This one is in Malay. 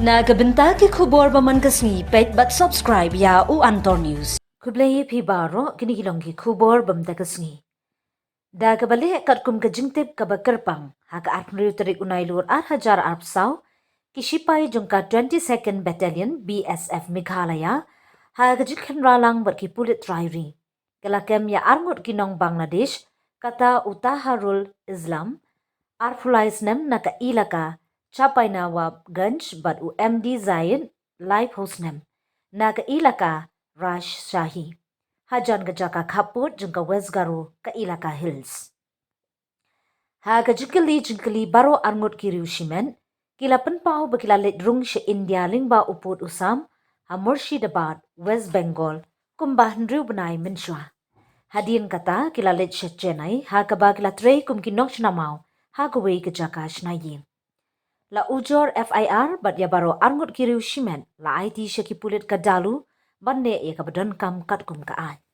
Nagabenta ki khubor baman kasni pet but subscribe ya u Antor News. Kublay phi baro kinigilong ki khubor bamta kasni. Dagabali katkum ka jingtip ka bakarpang haka atmriu tarik unay lur 8,000 arpsaw kisipay jungka 22nd Battalion BSF Meghalaya haka jikhan ralang barki pulit trairi. Kalakem ya arngot kinong Bangladesh kata Utaharul Islam arfulais nem naka ilaka Capai Nawab Ganj bat UMD Zain live hostnem naga ilaka Rash Shahi hajan gajaka kaput jungka West Garo ka ilaka Hills haga jingkali baro arngot kiriu shimen kila penpau bakila ledrung she India lingba uput usam ha Murshidabad West Bengal kumbah ndriu benai menshwa hadin kata kila led she Chennai haga bagila trei kumkinok chnamau haga wei gajaka shnayi La ujor FIR bat ya baro arngot kiriu shimen la IT shaki pulit kadalu banne ya kabadan kam katkum ka ay.